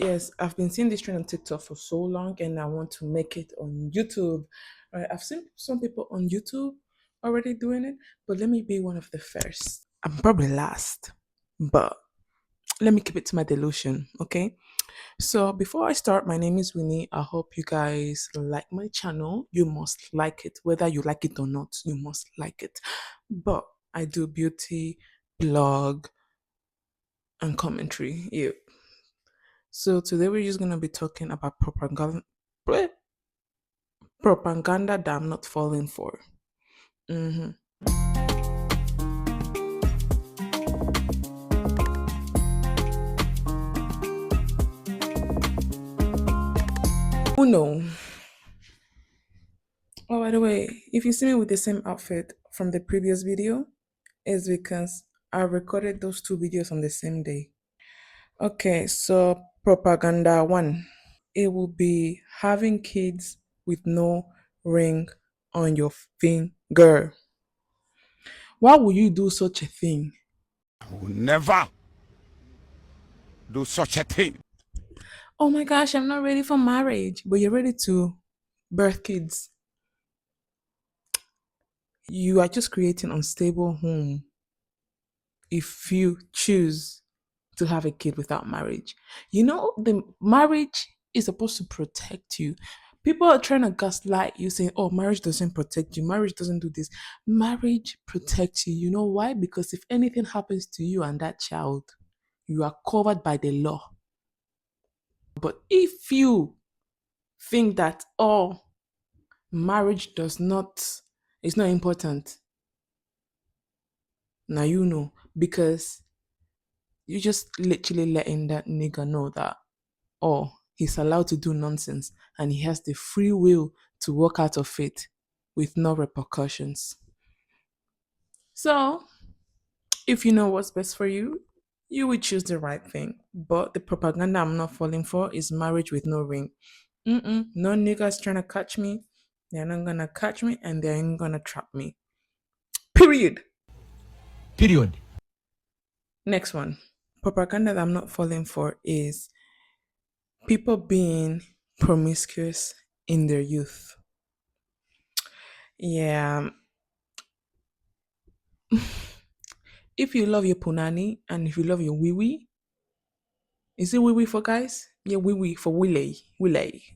Yes, I've been seeing this trend on TikTok for so long and I want to make it on YouTube. Right, I've seen some people on YouTube already doing it, but let me be one of the first. I'm probably last, but let me keep it to my delusion, okay? So before I start, my name is Winnie. I hope you guys like my channel. You must like it, whether you like it or not, you must like it. But I do beauty, blog, and commentary. Yeah. So today we're just gonna be talking about propaganda that I'm not falling for. hmm Uno. Oh, by the way, if you see me with the same outfit from the previous video, it's because I recorded those two videos on the same day. Okay, so propaganda one. It will be having kids with no ring on your finger. Why would you do such a thing? I will never do such a thing. Oh my gosh, I'm not ready for marriage, but you're ready to birth kids. You are just creating unstable home if you choose to have a kid without marriage. You know, the marriage is supposed to protect you. People are trying to gaslight you saying, oh, marriage doesn't protect you. Marriage doesn't do this. Marriage protects you. You know why? Because if anything happens to you and that child, you are covered by the law. But if you think that, oh, marriage does not, it's not important, now you know, because you just literally letting that nigga know that, oh, he's allowed to do nonsense and he has the free will to walk out of it with no repercussions. So, if you know what's best for you, you will choose the right thing. But the propaganda I'm not falling for is marriage with no ring. No niggas trying to catch me. They're not gonna catch me and they ain't gonna trap me. Period. Period. Next one. Propaganda that I'm not falling for is people being promiscuous in their youth. Yeah, if you love your punani and if you love your wee wee, is it wee wee for guys? Yeah, wee wee for willy,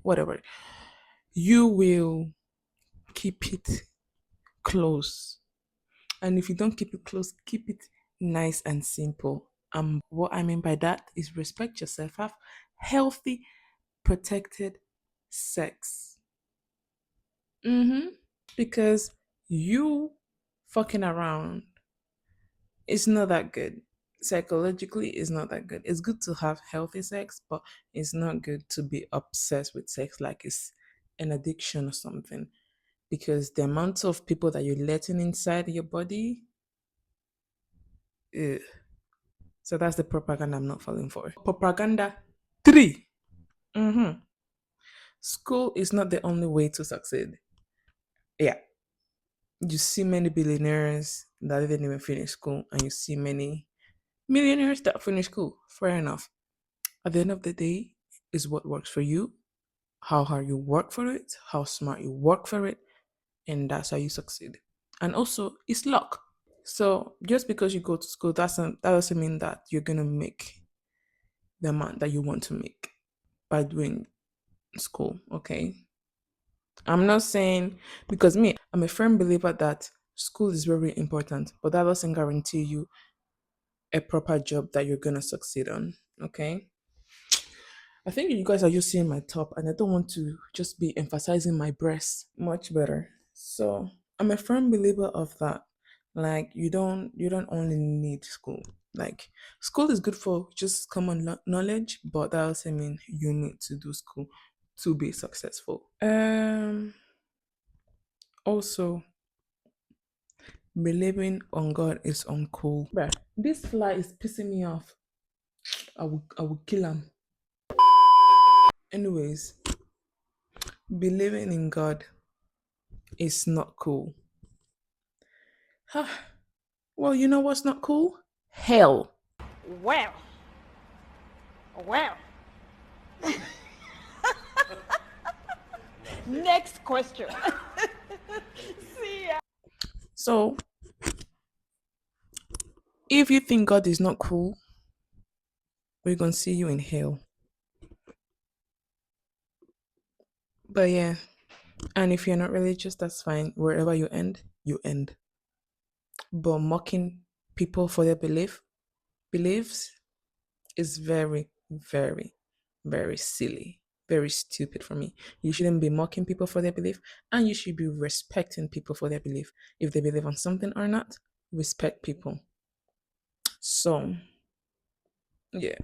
whatever. You will keep it close. And if you don't keep it close, keep it nice and simple. What I mean by that is respect yourself. Have healthy, protected sex. Mm-hmm. Because you fucking around it's not that good. Psychologically, it's not that good. It's good to have healthy sex, but it's not good to be obsessed with sex like it's an addiction or something. Because the amount of people that you're letting inside your body, ugh. So that's the propaganda I'm not falling for. Propaganda three. Mm-hmm. School is not the only way to succeed. Yeah. You see many billionaires that didn't even finish school, and you see many millionaires that finish school. Fair enough. At the end of the day, is what works for you, how hard you work for it, how smart you work for it, and that's how you succeed. And also, it's luck. So just because you go to school, that doesn't mean that you're gonna make the amount that you want to make by doing school. Okay, I'm not saying because me, I'm a firm believer that school is very important, but that doesn't guarantee you a proper job that you're gonna succeed on. Okay. I think you guys are just seeing my top, and I don't want to just be emphasizing my breasts much better. So I'm a firm believer of that. Like you don't only need school. Like school is good for just common knowledge, but that doesn't mean you need to do school to be successful. Also, believing on God is uncool. Bruh, this fly is pissing me off. I will kill him. Anyways, believing in God is not cool. Well, you know what's not cool? Hell. Well, well. Next question. So, if you think God is not cool, we're gonna see you in hell. But yeah, and if you're not religious, that's fine. Wherever you end, you end. But mocking people for their beliefs is very, very, very silly, very stupid for me. You shouldn't be mocking people for their belief, and you should be respecting people for their belief. If they believe on something or not, respect people. So, yeah.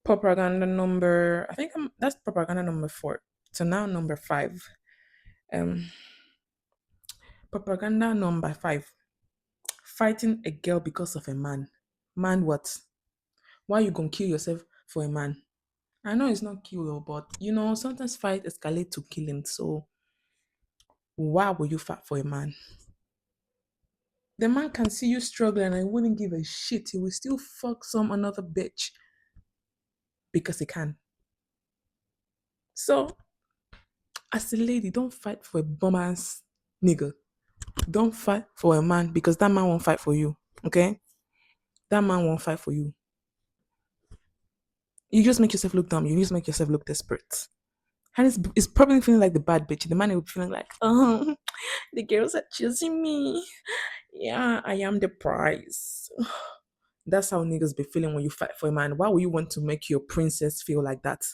Propaganda number, I think that's propaganda number 4. So now number 5. Um, propaganda number 5. Fighting a girl because of a man. Man, what? Why you gonna kill yourself for a man? I know it's not kill, but sometimes fight escalate to killing. So why will you fight for a man? The man can see you struggling and he wouldn't give a shit. He will still fuck some another bitch because he can. So as a lady, don't fight for a bum ass nigga. Don't fight for a man because that man won't fight for you. Okay? That man won't fight for you. You just make yourself look dumb. You just make yourself look desperate. And it's probably feeling like the bad bitch. The man will be feeling like, oh, the girls are choosing me. Yeah, I am the prize. That's how niggas be feeling when you fight for a man. Why would you want to make your princess feel like that?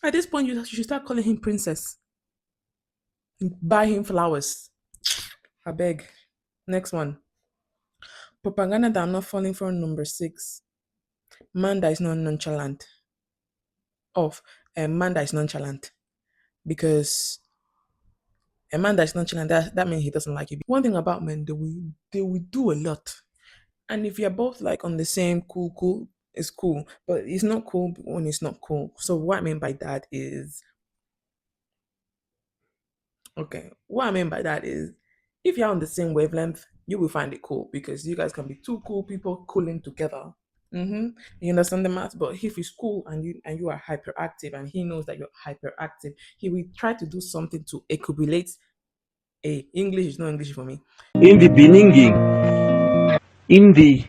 At this point, you should start calling him princess. Buy him flowers. I beg. Next one. Propaganda that I'm not falling for number 6. Man that is not nonchalant. Of a man that is nonchalant. Because a man that is nonchalant, that means he doesn't like you. One thing about men, they will do a lot. And if you're both like on the same cool, it's cool. But it's not cool when it's not cool. So what I mean by that is okay. What I mean by that is if you're on the same wavelength, you will find it cool because you guys can be two cool people cooling together. You understand the math? But if he's cool and you are hyperactive and he knows that you're hyperactive, he will try to do something to accumulate a English is not English for me. In the beginning, in the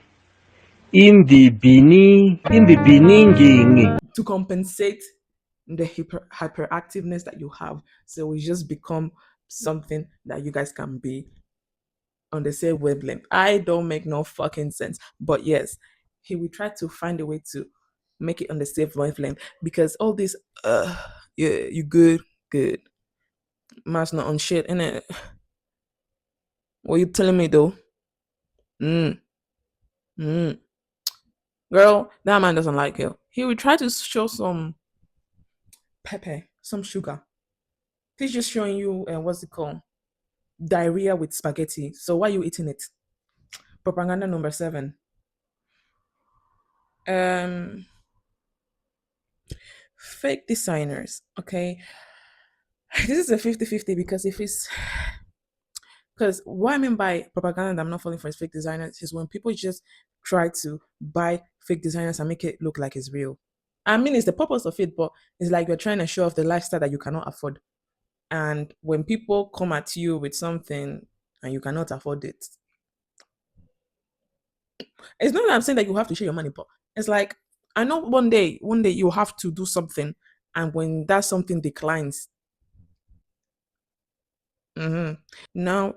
beginning. To compensate the hyperactiveness that you have. So it just become something that you guys can be on the same wavelength. I don't make no fucking sense. But yes, he will try to find a way to make it on the same wavelength because all this yeah, you good. Man's not on shit, innit? What you telling me though? Mm, mm. Girl, that man doesn't like you. He will try to show some pepper, some sugar. He's just showing you what's it called? Diarrhea with spaghetti. So why are you eating it? Propaganda number 7. Um Fake designers. Okay. This is a 50-50 because if it's because what I mean by propaganda that I'm not falling for is fake designers is when people just try to buy fake designers and make it look like it's real. I mean, it's the purpose of it, but it's like you're trying to show off the lifestyle that you cannot afford. And when people come at you with something and you cannot afford it, it's not that I'm saying that you have to share your money, but it's like I know one day you have to do something, and when that something declines, now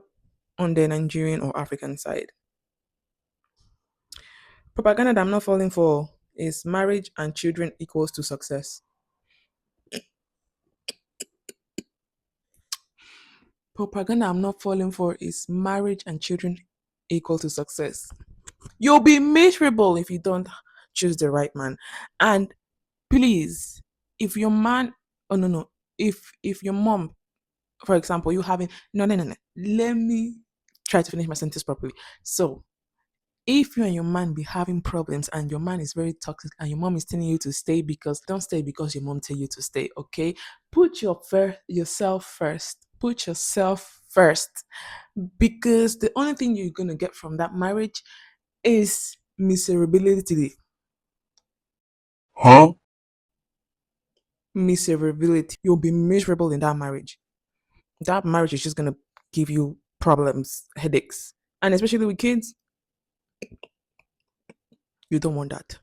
on the Nigerian or African side, propaganda that I'm not falling for is marriage and children equals to success. Propaganda I'm not falling for is marriage and children equal to success. You'll be miserable if you don't choose the right man. And please, if your man, oh no no, if your mom, for example, you having no, let me try to finish my sentence properly. So if you and your man be having problems and your man is very toxic and your mom is telling you to stay because don't stay because your mom tell you to stay, okay? Put yourself first. Put yourself first because the only thing you're gonna get from that marriage is miserability. Huh? miserability. You'll be miserable in that marriage. That marriage is just gonna give you problems, headaches. And especially with kids, you don't want that.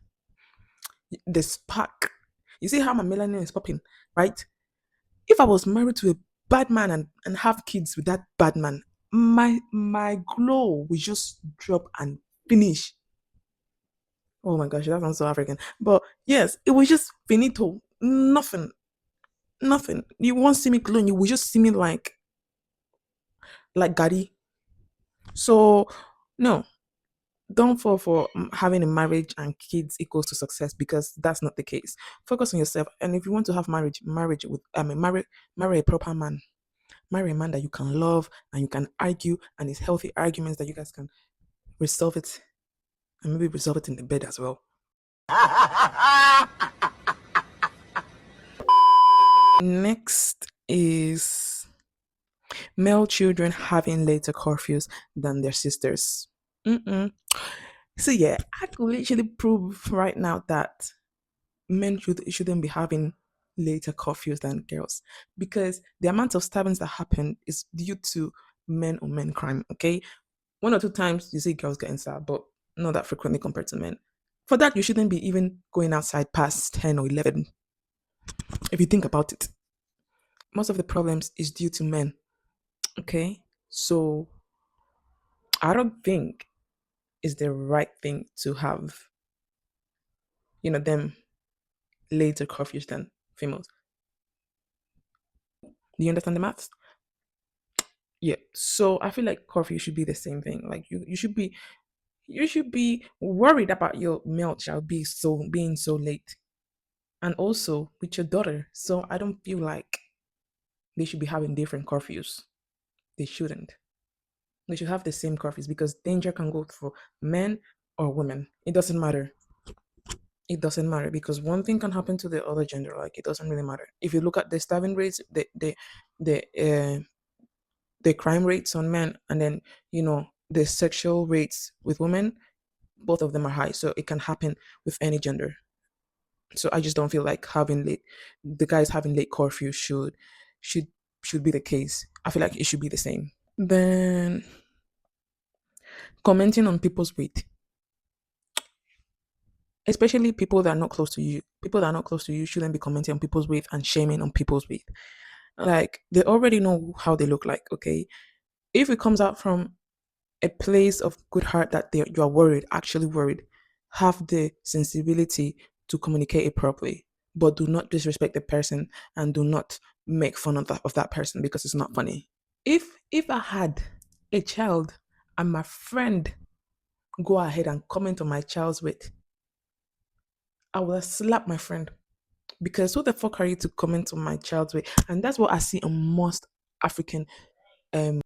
The spark. You see how my melanin is popping, right? If I was married to a bad man and have kids with that bad man, my glow will just drop and finish. Oh my gosh, that sounds so African. But yes, it was just finito. Nothing. Nothing. You won't see me glowing, you will just see me like Gary. So no, don't fall for having a marriage and kids equals to success, because that's not the case. Focus on yourself, and if you want to have marriage with marry a proper man. Marry a man that you can love and you can argue, and it's healthy arguments that you guys can resolve it, and maybe resolve it in the bed as well. Next is male children having later curfews than their sisters. Mm-mm. So yeah, I could literally prove right now that shouldn't be having later curfews than girls, because the amount of stabbings that happen is due to men on men crime. Okay, one or two times you see girls getting stabbed, but not that frequently compared to men. For that, you shouldn't be even going outside past 10 or 11. If you think about it, most of the problems is due to men. Okay, so I don't think it's the right thing to have, them later curfews than females. Do you understand the maths? Yeah. So I feel like curfew should be the same thing. Like you should be worried about your male child being so late. And also with your daughter. So I don't feel like they should be having different curfews. They shouldn't. They should have the same curfews, because danger can go for men or women. It doesn't matter. It doesn't matter, because one thing can happen to the other gender. Like, it doesn't really matter. If you look at the stabbing rates, the the crime rates on men, and then the sexual rates with women, both of them are high. So it can happen with any gender. So I just don't feel like having the guys having late curfew should should be the case. I feel like it should be the same. Then commenting on people's weight, especially people that are not close to you. People that are not close to you shouldn't be commenting on people's weight and shaming on people's weight. Like, they already know how they look like. Okay, if it comes out from a place of good heart that you are worried, actually worried, have the sensibility to communicate it properly, but do not disrespect the person, and do not make fun of that person, because it's not funny. If I had a child and my friend go ahead and comment on my child's weight, I would have slapped my friend, because who the fuck are you to comment on my child's weight? And that's what I see in most African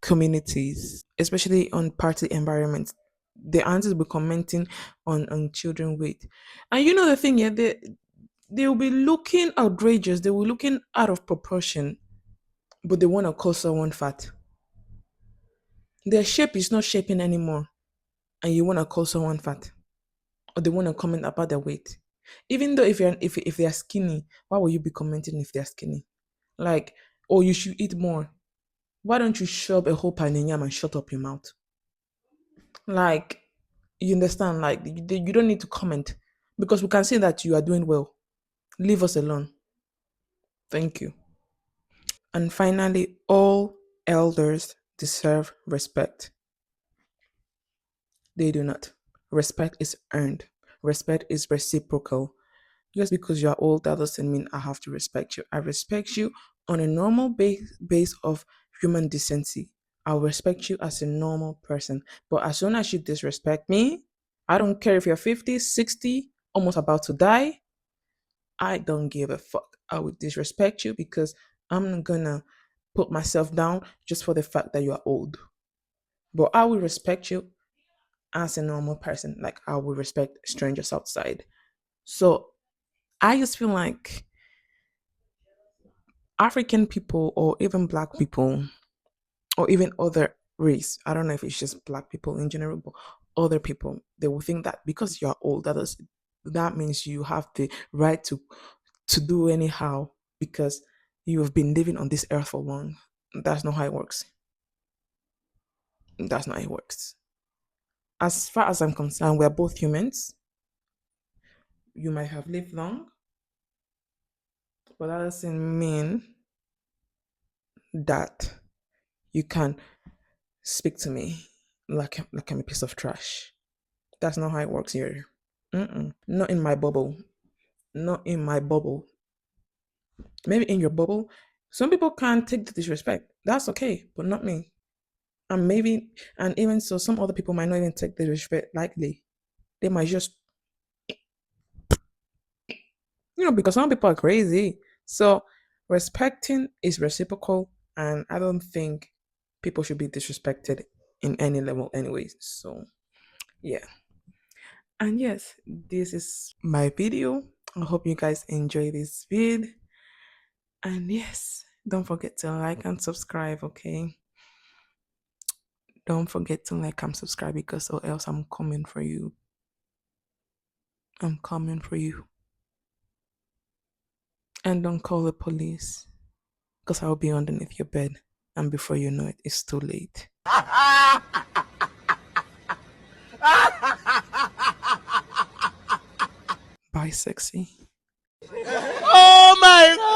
communities, especially on party environments. The aunties will be commenting on children weight. And you know the thing, yeah, they will be looking outrageous, they will looking out of proportion, but they want to call someone fat. Their shape is not shaping anymore, and you want to call someone fat, or they want to comment about their weight. Even though if they are skinny, why will you be commenting if they are skinny? Like, oh, you should eat more. Why don't you shove a whole pan in yam and shut up your mouth? Like, you understand? Like, you don't need to comment, because we can see that you are doing well. Leave us alone. Thank you. And finally, all elders deserve respect. They do not. Respect is earned. Respect is reciprocal. Just because you are old, that doesn't mean I have to respect you. I respect you on a normal base of human decency. I'll respect you as a normal person. But as soon as you disrespect me, I don't care if you're 50, 60, almost about to die. I don't give a fuck. I would disrespect you, because I'm not gonna put myself down just for the fact that you are old. But I will respect you as a normal person. Like, I will respect strangers outside. So I just feel like African people, or even black people, or even other race, I don't know if it's just black people in general, but other people, they will think that because you're old, that means you have the right to do anyhow. because you have been living on this earth for long. That's not how it works. That's not how it works. As far as I'm concerned, we're both humans. You might have lived long, but that doesn't mean that you can speak to me like I'm a piece of trash. That's not how it works here. Mm-mm. Not in my bubble. Not in my bubble. Maybe in your bubble, some people can't take the disrespect. That's okay, but not me. And maybe, and even so, some other people might not even take the disrespect lightly. They might just, because some people are crazy. So respecting is reciprocal, and I don't think people should be disrespected in any level, anyways. So yeah. And yes, this is my video. I hope you guys enjoy this vid. And yes, don't forget to like and subscribe, okay? Don't forget to like and subscribe because or else I'm coming for you. I'm coming for you. And don't call the police because I'll be underneath your bed. And before you know it, it's too late. Bye, sexy. Oh my